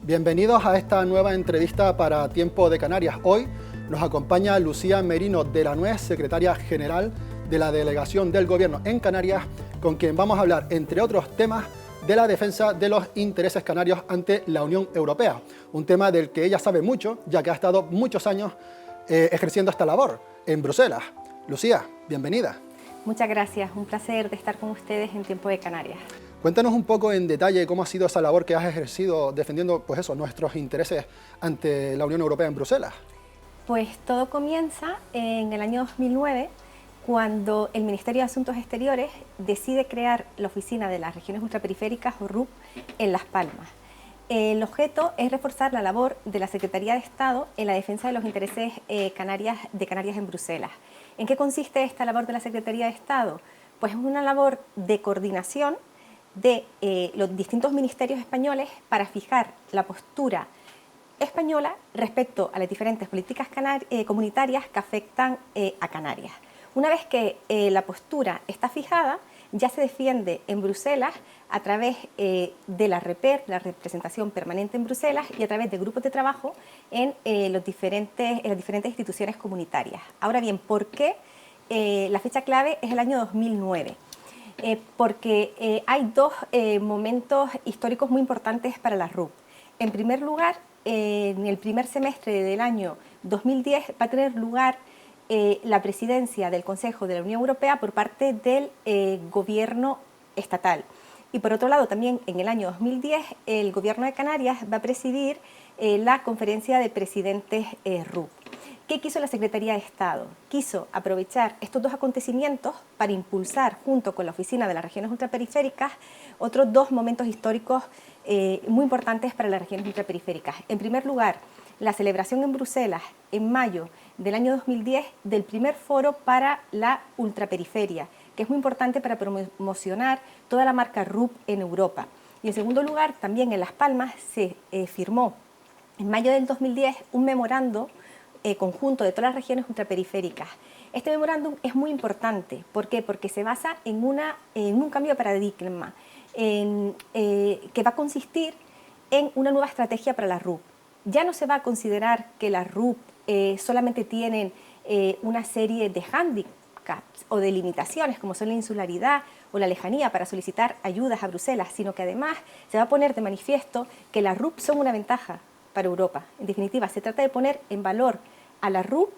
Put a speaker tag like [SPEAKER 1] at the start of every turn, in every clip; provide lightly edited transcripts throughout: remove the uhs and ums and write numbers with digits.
[SPEAKER 1] Bienvenidos a esta nueva entrevista para Tiempo de Canarias. Hoy nos acompaña Lucía Merino de la Nuez, secretaria general de la Delegación del Gobierno en Canarias, con quien vamos a hablar, entre otros temas, de la defensa de los intereses canarios ante la Unión Europea. Un tema del que ella sabe mucho, ya que ha estado muchos años ejerciendo esta labor en Bruselas. Lucía, bienvenida.
[SPEAKER 2] Muchas gracias, un placer de estar con ustedes en Tiempo de Canarias.
[SPEAKER 1] Cuéntanos un poco en detalle cómo ha sido esa labor que has ejercido defendiendo, pues eso, nuestros intereses ante la Unión Europea en Bruselas.
[SPEAKER 2] Pues todo comienza en el año 2009, cuando el Ministerio de Asuntos Exteriores decide crear la Oficina de las Regiones Ultraperiféricas, o RUP, en Las Palmas. El objeto es reforzar la labor de la Secretaría de Estado en la defensa de los intereses de Canarias en Bruselas. ¿En qué consiste esta labor de la Secretaría de Estado? Pues es una labor de coordinación de los distintos ministerios españoles para fijar la postura española respecto a las diferentes políticas comunitarias que afectan a Canarias. Una vez que la postura está fijada, ya se defiende en Bruselas a través de la REPER, la representación permanente en Bruselas, y a través de grupos de trabajo en las diferentes instituciones comunitarias. Ahora bien, ¿por qué la fecha clave es el año 2009? Porque hay dos momentos históricos muy importantes para la RUP. En primer lugar, en el primer semestre del año 2010 va a tener lugar la presidencia del Consejo de la Unión Europea por parte del gobierno estatal. Y por otro lado, también en el año 2010, el gobierno de Canarias va a presidir la conferencia de presidentes RUP. ¿Qué quiso la Secretaría de Estado? Quiso aprovechar estos dos acontecimientos para impulsar, junto con la Oficina de las Regiones Ultraperiféricas, otros dos momentos históricos muy importantes para las regiones ultraperiféricas. En primer lugar, la celebración en Bruselas, en mayo del año 2010, del primer foro para la ultraperiferia, que es muy importante para promocionar toda la marca RUP en Europa. Y en segundo lugar, también en Las Palmas se firmó en mayo del 2010 un memorando conjunto de todas las regiones ultraperiféricas. Este memorándum es muy importante. ¿Por qué? Porque se basa en un cambio de paradigma que va a consistir en una nueva estrategia para la RUP. Ya no se va a considerar que las RUP solamente tienen una serie de hándicaps o de limitaciones, como son la insularidad o la lejanía para solicitar ayudas a Bruselas, sino que además se va a poner de manifiesto que las RUP son una ventaja para Europa. En definitiva, se trata de poner en valor a la RUP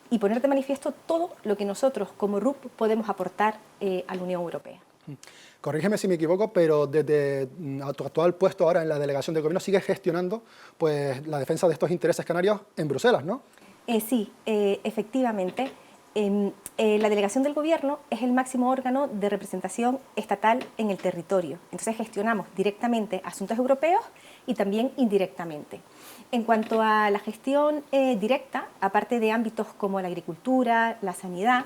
[SPEAKER 2] y poner de manifiesto todo lo que nosotros como RUP podemos aportar a la Unión Europea.
[SPEAKER 1] Corrígeme si me equivoco, pero desde tu actual puesto ahora en la Delegación del Gobierno sigues gestionando pues, la defensa de estos intereses canarios en Bruselas, ¿no?
[SPEAKER 2] Sí, efectivamente. La Delegación del Gobierno es el máximo órgano de representación estatal en el territorio. Entonces gestionamos directamente asuntos europeos y también indirectamente. En cuanto a la gestión directa, aparte de ámbitos como la agricultura, la sanidad,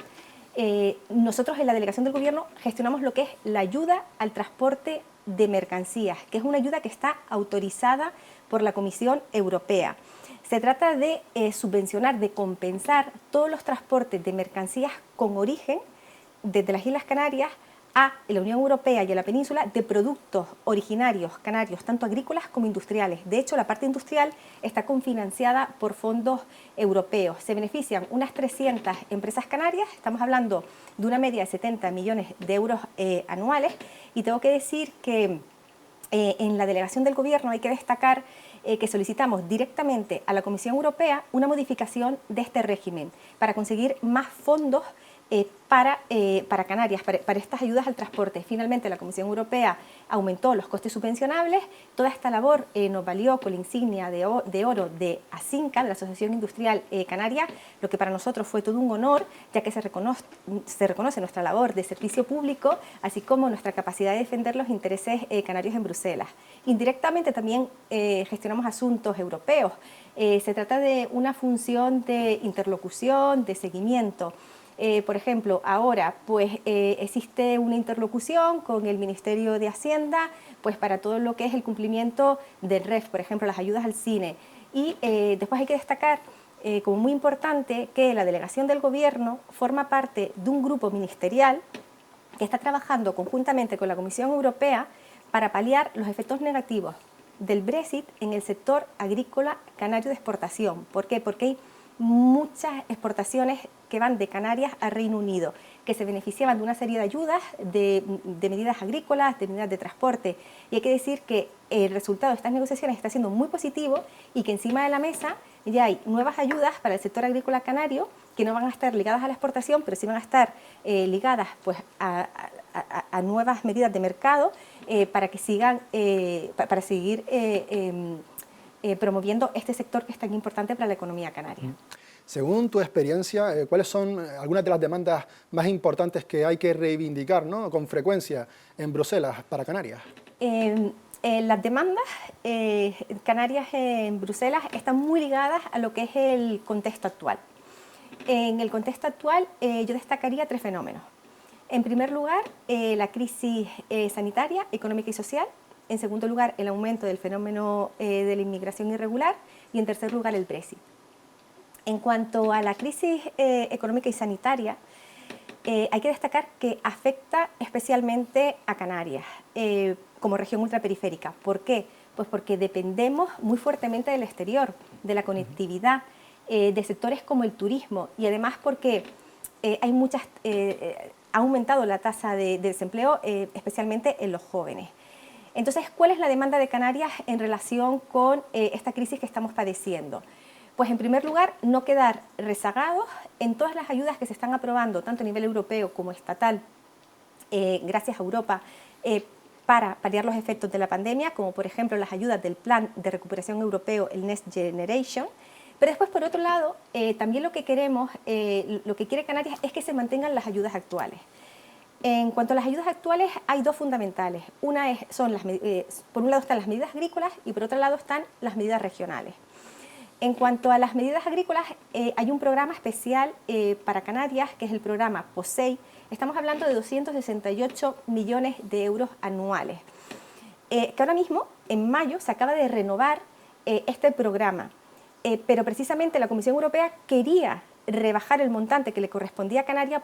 [SPEAKER 2] nosotros en la Delegación del Gobierno gestionamos lo que es la ayuda al transporte de mercancías, que es una ayuda que está autorizada por la Comisión Europea. Se trata de subvencionar, de compensar todos los transportes de mercancías con origen desde las Islas Canarias a la Unión Europea y a la península de productos originarios canarios, tanto agrícolas como industriales. De hecho, la parte industrial está cofinanciada por fondos europeos. Se benefician unas 300 empresas canarias, estamos hablando de una media de 70 millones de euros anuales, y tengo que decir que en la Delegación del Gobierno hay que destacar que solicitamos directamente a la Comisión Europea una modificación de este régimen para conseguir más fondos para Canarias, para estas ayudas al transporte. Finalmente, la Comisión Europea aumentó los costes subvencionables. Toda esta labor nos valió con la insignia de oro de ASINCA, de la Asociación Industrial Canaria, lo que para nosotros fue todo un honor, ya que se reconoce nuestra labor de servicio público, así como nuestra capacidad de defender los intereses canarios en Bruselas. Indirectamente también gestionamos asuntos europeos. Se trata de una función de interlocución, de seguimiento. Por ejemplo, ahora pues existe una interlocución con el Ministerio de Hacienda pues para todo lo que es el cumplimiento del REF, por ejemplo, las ayudas al cine. Y después hay que destacar como muy importante que la Delegación del Gobierno forma parte de un grupo ministerial que está trabajando conjuntamente con la Comisión Europea para paliar los efectos negativos del Brexit en el sector agrícola canario de exportación. ¿Por qué? Porque hay muchas exportaciones que van de Canarias a Reino Unido, que se beneficiaban de una serie de ayudas, de medidas agrícolas, de medidas de transporte. Y hay que decir que el resultado de estas negociaciones está siendo muy positivo y que encima de la mesa ya hay nuevas ayudas para el sector agrícola canario que no van a estar ligadas a la exportación, pero sí van a estar ligadas pues, a nuevas medidas de mercado para que sigan, para seguir promoviendo este sector que es tan importante para la economía canaria.
[SPEAKER 1] Según tu experiencia, ¿cuáles son algunas de las demandas más importantes que hay que reivindicar, ¿no?, con frecuencia en Bruselas para Canarias?
[SPEAKER 2] Las demandas canarias en Bruselas están muy ligadas a lo que es el contexto actual. En el contexto actual yo destacaría 3 fenómenos. En primer lugar, la crisis sanitaria, económica y social. En segundo lugar, el aumento del fenómeno de la inmigración irregular. Y en tercer lugar, el Brexit. En cuanto a la crisis económica y sanitaria, hay que destacar que afecta especialmente a Canarias como región ultraperiférica. ¿Por qué? Pues porque dependemos muy fuertemente del exterior, de la conectividad, de sectores como el turismo y además porque ha aumentado la tasa de desempleo, especialmente en los jóvenes. Entonces, ¿cuál es la demanda de Canarias en relación con esta crisis que estamos padeciendo? Pues en primer lugar, no quedar rezagados en todas las ayudas que se están aprobando, tanto a nivel europeo como estatal, gracias a Europa, para paliar los efectos de la pandemia, como por ejemplo las ayudas del Plan de Recuperación Europeo, el Next Generation. Pero después, por otro lado, también lo que queremos, lo que quiere Canarias es que se mantengan las ayudas actuales. En cuanto a las ayudas actuales, hay 2 fundamentales. Una son por un lado están las medidas agrícolas y por otro lado están las medidas regionales. En cuanto a las medidas agrícolas, hay un programa especial para Canarias, que es el programa POSEI. Estamos hablando de 268 millones de euros anuales, que ahora mismo, en mayo, se acaba de renovar este programa. Pero precisamente la Comisión Europea quería rebajar el montante que le correspondía a Canarias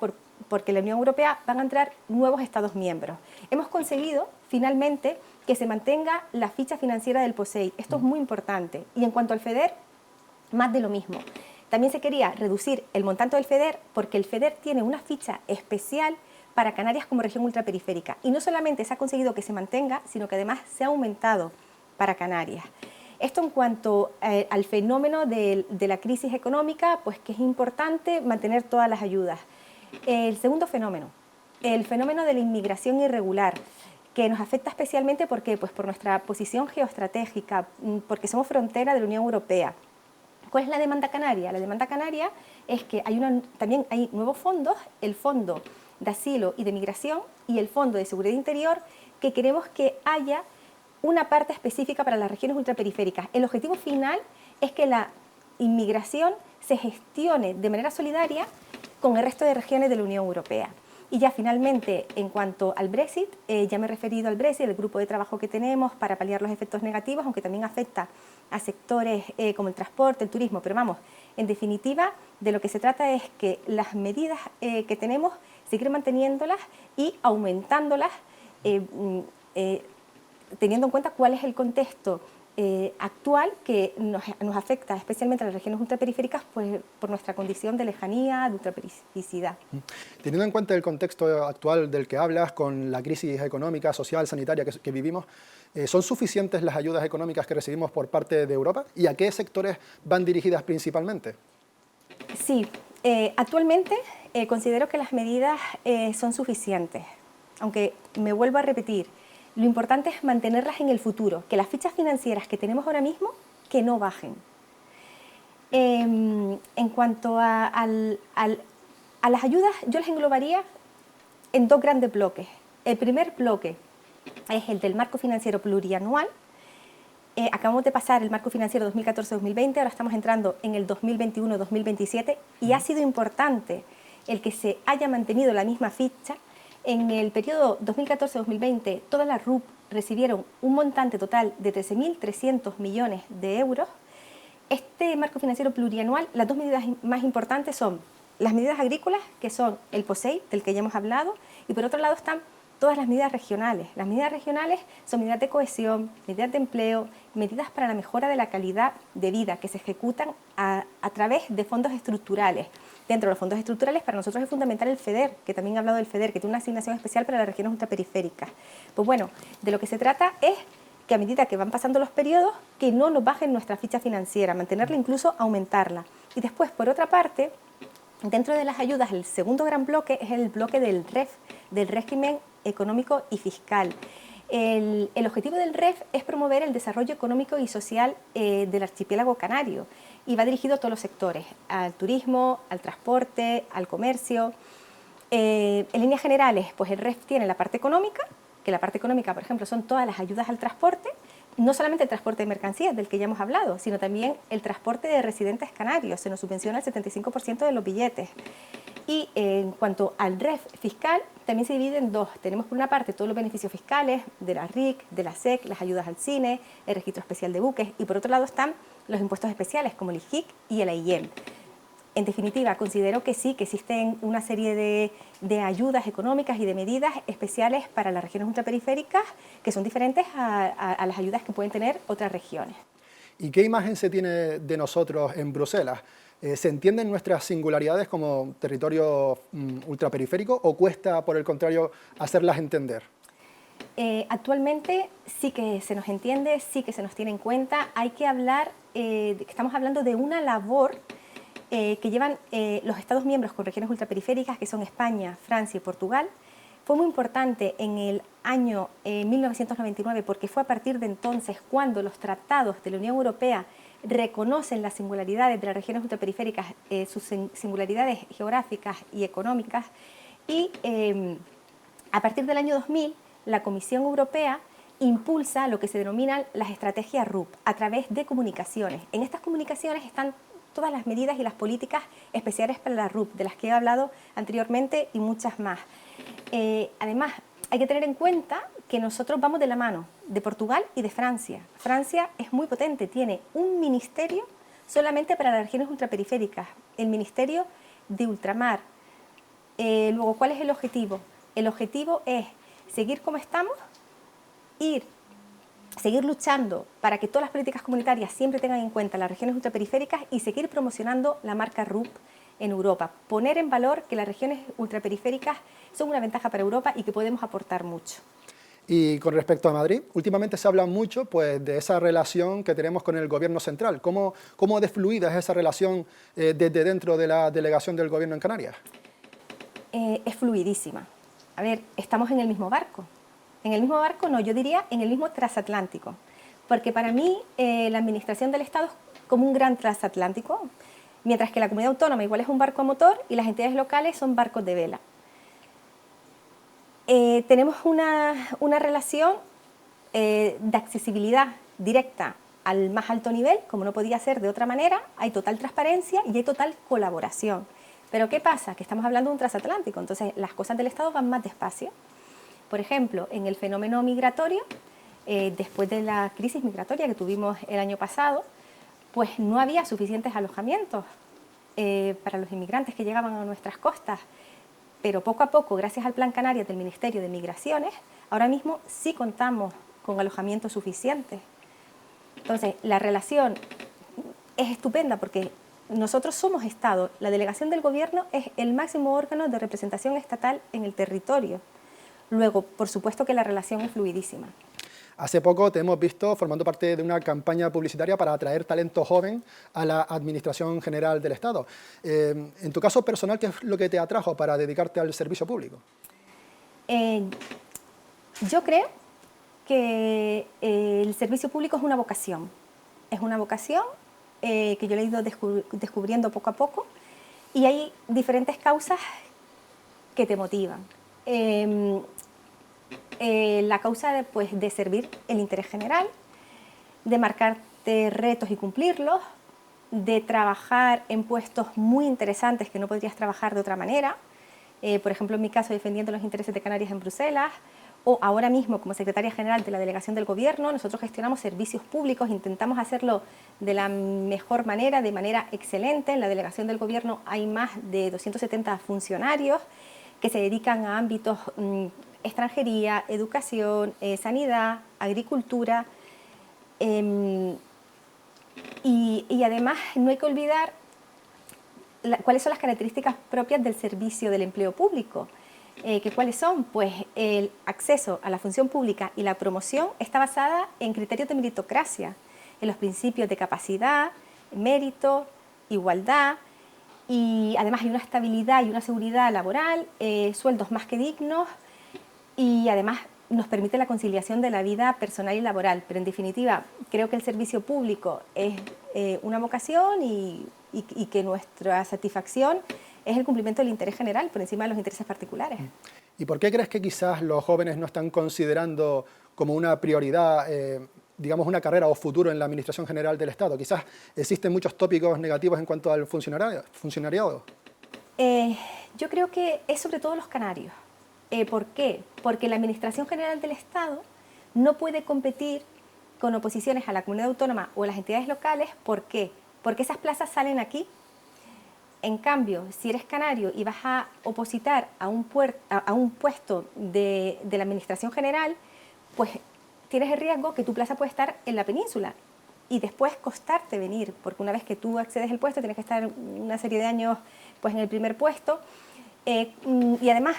[SPEAKER 2] porque en la Unión Europea van a entrar nuevos Estados miembros. Hemos conseguido, finalmente, que se mantenga la ficha financiera del POSEI. Esto es muy importante. Y en cuanto al FEDER, más de lo mismo. También se quería reducir el montante del FEDER porque el FEDER tiene una ficha especial para Canarias como región ultraperiférica. Y no solamente se ha conseguido que se mantenga, sino que además se ha aumentado para Canarias. Esto en cuanto al fenómeno de la crisis económica, pues que es importante mantener todas las ayudas. El segundo fenómeno, el fenómeno de la inmigración irregular, que nos afecta especialmente porque, pues, por nuestra posición geoestratégica, porque somos frontera de la Unión Europea. ¿Cuál es la demanda canaria? La demanda canaria es que también hay nuevos fondos, el Fondo de Asilo y de Migración y el Fondo de Seguridad Interior, que queremos que haya una parte específica para las regiones ultraperiféricas. El objetivo final es que la inmigración se gestione de manera solidaria con el resto de regiones de la Unión Europea. Y ya finalmente, en cuanto al Brexit, ya me he referido al Brexit, el grupo de trabajo que tenemos para paliar los efectos negativos, aunque también afecta a sectores como el transporte, el turismo, pero vamos, en definitiva, de lo que se trata es que las medidas que tenemos, seguir manteniéndolas y aumentándolas, teniendo en cuenta cuál es el contexto actual que nos afecta especialmente a las regiones ultraperiféricas pues, por nuestra condición de lejanía, de ultraperificidad.
[SPEAKER 1] Teniendo en cuenta el contexto actual del que hablas, con la crisis económica, social, sanitaria que vivimos, ¿son suficientes las ayudas económicas que recibimos por parte de Europa? ¿Y a qué sectores van dirigidas principalmente?
[SPEAKER 2] Sí, actualmente considero que las medidas son suficientes, aunque me vuelvo a repetir, lo importante es mantenerlas en el futuro, que las fichas financieras que tenemos ahora mismo, que no bajen. En cuanto a las ayudas, yo las englobaría en 2 grandes bloques. El primer bloque es el del marco financiero plurianual. Acabamos de pasar el marco financiero 2014-2020, ahora estamos entrando en el 2021-2027 y ha sido importante el que se haya mantenido la misma ficha. En el periodo 2014-2020, todas las RUP recibieron un montante total de 13.300 millones de euros. Este marco financiero plurianual, las 2 medidas más importantes son las medidas agrícolas, que son el POSEI, del que ya hemos hablado, y por otro lado están todas las medidas regionales. Las medidas regionales son medidas de cohesión, medidas de empleo, medidas para la mejora de la calidad de vida que se ejecutan a través de fondos estructurales. Dentro de los fondos estructurales, para nosotros es fundamental el FEDER, que también he hablado del FEDER, que tiene una asignación especial para las regiones ultraperiféricas. Pues bueno, de lo que se trata es que a medida que van pasando los periodos, que no nos bajen nuestra ficha financiera, mantenerla, incluso aumentarla. Y después, por otra parte, dentro de las ayudas, el segundo gran bloque es el bloque del REF, del régimen económico y fiscal. El objetivo del REF es promover el desarrollo económico y social del archipiélago canario y va dirigido a todos los sectores, al turismo, al transporte, al comercio. En líneas generales, pues el REF tiene la parte económica, que la parte económica, por ejemplo, son todas las ayudas al transporte, no solamente el transporte de mercancías, del que ya hemos hablado, sino también el transporte de residentes canarios, se nos subvenciona el 75% de los billetes. Y en cuanto al REF fiscal, también se divide en dos. Tenemos por una parte todos los beneficios fiscales de la RIC, de la SEC, las ayudas al cine, el registro especial de buques, y por otro lado están los impuestos especiales como el IJIC y el AIEM. En definitiva, considero que sí, que existen una serie de ayudas económicas y de medidas especiales para las regiones ultraperiféricas que son diferentes a las ayudas que pueden tener otras regiones.
[SPEAKER 1] ¿Y qué imagen se tiene de nosotros en Bruselas? ¿Se entienden nuestras singularidades como territorio ultraperiférico o cuesta, por el contrario, hacerlas entender?
[SPEAKER 2] Actualmente sí que se nos entiende, sí que se nos tiene en cuenta. Hay que hablar, estamos hablando de una labor que llevan los Estados miembros con regiones ultraperiféricas, que son España, Francia y Portugal. Fue muy importante en el año 1999 porque fue a partir de entonces cuando los tratados de la Unión Europea reconocen las singularidades de las regiones ultraperiféricas, sus singularidades geográficas y económicas, y a partir del año 2000 la Comisión Europea impulsa lo que se denominan las estrategias RUP a través de comunicaciones. En estas comunicaciones están todas las medidas y las políticas especiales para la RUP, de las que he hablado anteriormente y muchas más. Además, hay que tener en cuenta que nosotros vamos de la mano de Portugal y de Francia. Francia es muy potente, tiene un ministerio solamente para las regiones ultraperiféricas, el Ministerio de Ultramar. Luego, ¿cuál es el objetivo? El objetivo es seguir como estamos, seguir luchando para que todas las políticas comunitarias siempre tengan en cuenta las regiones ultraperiféricas y seguir promocionando la marca RUP en Europa. Poner en valor que las regiones ultraperiféricas son una ventaja para Europa y que podemos aportar mucho.
[SPEAKER 1] Y con respecto a Madrid, últimamente se habla mucho pues, de esa relación que tenemos con el Gobierno central. ¿Cómo de fluida es esa relación desde dentro de la delegación del Gobierno en Canarias?
[SPEAKER 2] Es fluidísima. A ver, estamos en el mismo barco. En el mismo barco no, yo diría en el mismo transatlántico. Porque para mí la administración del Estado es como un gran transatlántico, mientras que la comunidad autónoma igual es un barco a motor y las entidades locales son barcos de vela. Tenemos una relación de accesibilidad directa al más alto nivel, como no podía ser de otra manera, hay total transparencia y hay total colaboración. Pero ¿qué pasa? Que estamos hablando de un transatlántico, entonces las cosas del Estado van más despacio. Por ejemplo, en el fenómeno migratorio, después de la crisis migratoria que tuvimos el año pasado, pues no había suficientes alojamientos para los inmigrantes que llegaban a nuestras costas. Pero poco a poco, gracias al Plan Canarias del Ministerio de Migraciones, ahora mismo sí contamos con alojamientos suficientes. Entonces, la relación es estupenda porque nosotros somos Estado, la delegación del Gobierno es el máximo órgano de representación estatal en el territorio. Luego, por supuesto que la relación es fluidísima.
[SPEAKER 1] Hace poco te hemos visto formando parte de una campaña publicitaria para atraer talento joven a la Administración General del Estado. En tu caso personal, ¿qué es lo que te atrajo para dedicarte al servicio público?
[SPEAKER 2] Yo creo que el servicio público es una vocación. Es una vocación que yo le he ido descubriendo poco a poco y hay diferentes causas que te motivan. La causa de servir el interés general, de marcarte retos y cumplirlos, de trabajar en puestos muy interesantes que no podrías trabajar de otra manera, por ejemplo en mi caso defendiendo los intereses de Canarias en Bruselas, o ahora mismo como secretaria general de la Delegación del Gobierno, nosotros gestionamos servicios públicos, intentamos hacerlo de la mejor manera, de manera excelente. En la Delegación del Gobierno hay más de 270 funcionarios que se dedican a ámbitos extranjería, educación, sanidad, agricultura, y además no hay que olvidar cuáles son las características propias del servicio del empleo público. ¿Cuáles son? Pues el acceso a la función pública y la promoción está basada en criterios de meritocracia, en los principios de capacidad, mérito, igualdad, y además hay una estabilidad y una seguridad laboral, sueldos más que dignos, y además nos permite la conciliación de la vida personal y laboral. Pero en definitiva, creo que el servicio público es una vocación y que nuestra satisfacción es el cumplimiento del interés general por encima de los intereses particulares.
[SPEAKER 1] ¿Y por qué crees que quizás los jóvenes no están considerando como una prioridad, digamos, una carrera o futuro en la Administración General del Estado? Quizás existen muchos tópicos negativos en cuanto al funcionariado.
[SPEAKER 2] Yo creo que es sobre todo los canarios. ¿Por qué? Porque la Administración General del Estado no puede competir con oposiciones a la comunidad autónoma o a las entidades locales. ¿Por qué? Porque esas plazas salen aquí. En cambio, si eres canario y vas a opositar a un puesto de la Administración General, pues tienes el riesgo que tu plaza puede estar en la península y después costarte venir, porque una vez que tú accedes al puesto tienes que estar una serie de años pues, en el primer puesto. Y además,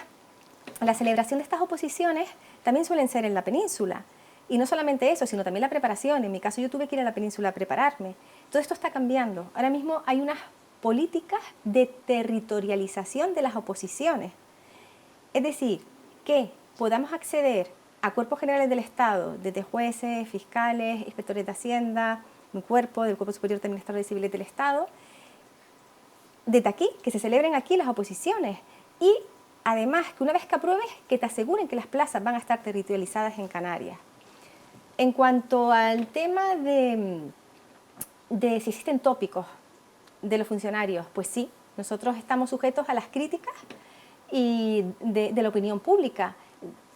[SPEAKER 2] la celebración de estas oposiciones también suelen ser en la península. Y no solamente eso, sino también la preparación. En mi caso yo tuve que ir a la península a prepararme. Todo esto está cambiando. Ahora mismo hay unas políticas de territorialización de las oposiciones. Es decir, que podamos acceder a cuerpos generales del Estado, desde jueces, fiscales, inspectores de Hacienda, mi cuerpo, del Cuerpo Superior de Administradores Civiles del Estado, desde aquí, que se celebren aquí las oposiciones. Y además, que una vez que apruebes, que te aseguren que las plazas van a estar territorializadas en Canarias. En cuanto al tema de si existen tópicos de los funcionarios, pues sí, nosotros estamos sujetos a las críticas y de la opinión pública.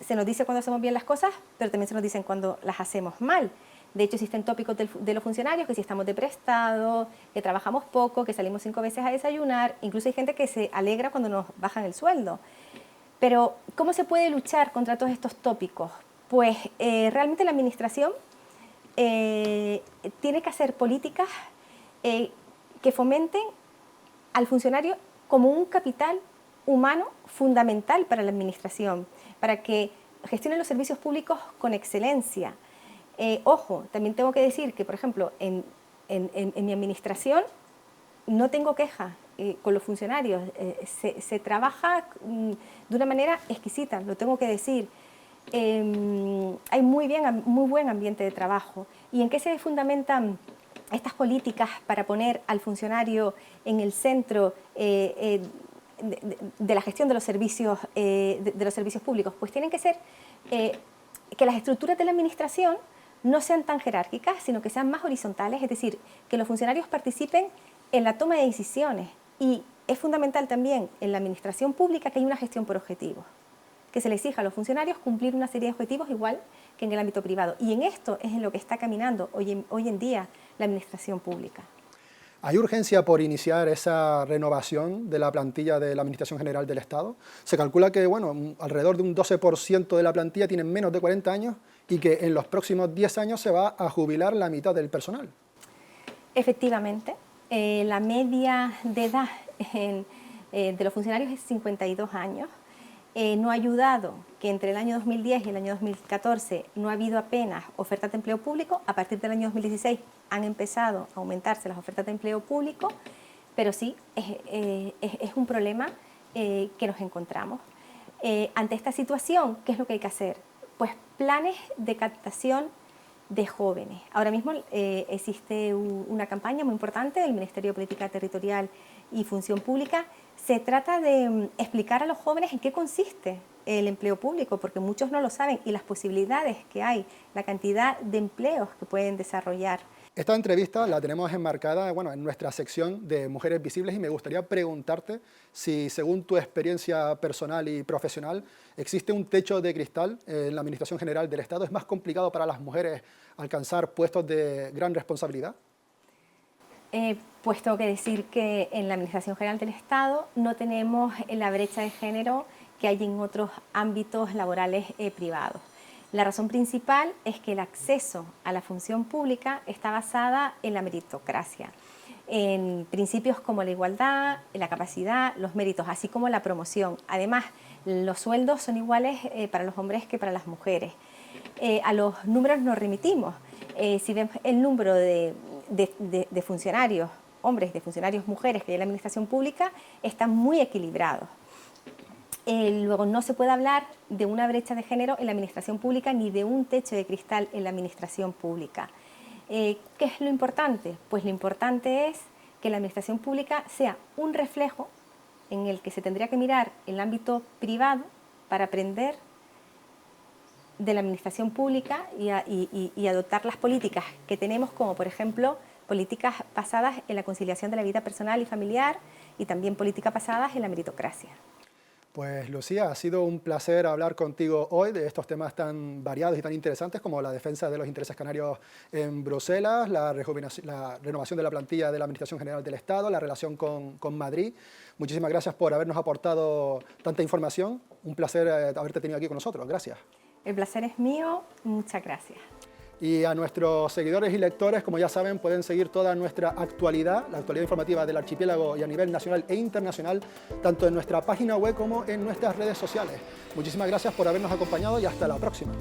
[SPEAKER 2] Se nos dice cuando hacemos bien las cosas, pero también se nos dicen cuando las hacemos mal. De hecho, existen tópicos de los funcionarios, que si estamos de prestado, que trabajamos poco, que salimos 5 veces a desayunar, incluso hay gente que se alegra cuando nos bajan el sueldo. Pero, ¿cómo se puede luchar contra todos estos tópicos? Pues realmente la Administración tiene que hacer políticas que fomenten al funcionario como un capital humano fundamental para la Administración, para que gestione los servicios públicos con excelencia. Ojo, también tengo que decir que, por ejemplo, en mi Administración no tengo quejas con los funcionarios, se trabaja de una manera exquisita, lo tengo que decir. Hay muy buen ambiente de trabajo. ¿Y en qué se fundamentan estas políticas para poner al funcionario en el centro de la gestión de los servicios públicos? Pues tienen que ser que las estructuras de la Administración no sean tan jerárquicas, sino que sean más horizontales, es decir, que los funcionarios participen en la toma de decisiones. Y es fundamental también en la Administración pública que haya una gestión por objetivos, que se le exija a los funcionarios cumplir una serie de objetivos igual que en el ámbito privado. Y en esto es en lo que está caminando hoy en día la Administración pública.
[SPEAKER 1] ¿Hay urgencia por iniciar esa renovación de la plantilla de la Administración General del Estado? Se calcula que alrededor de un 12% de la plantilla tienen menos de 40 años y que en los próximos 10 años se va a jubilar la mitad del personal.
[SPEAKER 2] Efectivamente, la media de edad de los funcionarios es 52 años. No ha ayudado que entre el año 2010 y el año 2014 no ha habido apenas ofertas de empleo público. A partir del año 2016 han empezado a aumentarse las ofertas de empleo público, pero sí, es un problema que nos encontramos. Ante esta situación, ¿qué es lo que hay que hacer? Pues planes de captación de jóvenes. Ahora mismo existe una campaña muy importante del Ministerio de Política Territorial y Función Pública. Se trata de explicar a los jóvenes en qué consiste el empleo público, porque muchos no lo saben, y las posibilidades que hay, la cantidad de empleos que pueden desarrollar.
[SPEAKER 1] Esta entrevista la tenemos enmarcada en nuestra sección de Mujeres Visibles y me gustaría preguntarte si, según tu experiencia personal y profesional, existe un techo de cristal en la Administración General del Estado. ¿Es más complicado para las mujeres alcanzar puestos de gran responsabilidad?
[SPEAKER 2] Pues tengo que decir que en la Administración General del Estado no tenemos la brecha de género que hay en otros ámbitos laborales privados. La razón principal es que el acceso a la función pública está basada en la meritocracia, en principios como la igualdad, la capacidad, los méritos, así como la promoción. Además, los sueldos son iguales para los hombres que para las mujeres. A los números nos remitimos. Si vemos el número de funcionarios, hombres, de funcionarios mujeres que hay en la administración pública, están muy equilibrados. Luego, no se puede hablar de una brecha de género en la administración pública ni de un techo de cristal en la administración pública. ¿Qué es lo importante? Pues lo importante es que la administración pública sea un reflejo en el que se tendría que mirar el ámbito privado para aprender de la administración pública y adoptar las políticas que tenemos, como por ejemplo políticas basadas en la conciliación de la vida personal y familiar y también políticas basadas en la meritocracia.
[SPEAKER 1] Pues Lucía, ha sido un placer hablar contigo hoy de estos temas tan variados y tan interesantes como la defensa de los intereses canarios en Bruselas, la renovación de la plantilla de la Administración General del Estado, la relación con Madrid. Muchísimas gracias por habernos aportado tanta información. Un placer haberte tenido aquí con nosotros. Gracias.
[SPEAKER 2] El placer es mío. Muchas gracias.
[SPEAKER 1] Y a nuestros seguidores y lectores, como ya saben, pueden seguir toda nuestra actualidad, la actualidad informativa del archipiélago y a nivel nacional e internacional, tanto en nuestra página web como en nuestras redes sociales. Muchísimas gracias por habernos acompañado y hasta la próxima.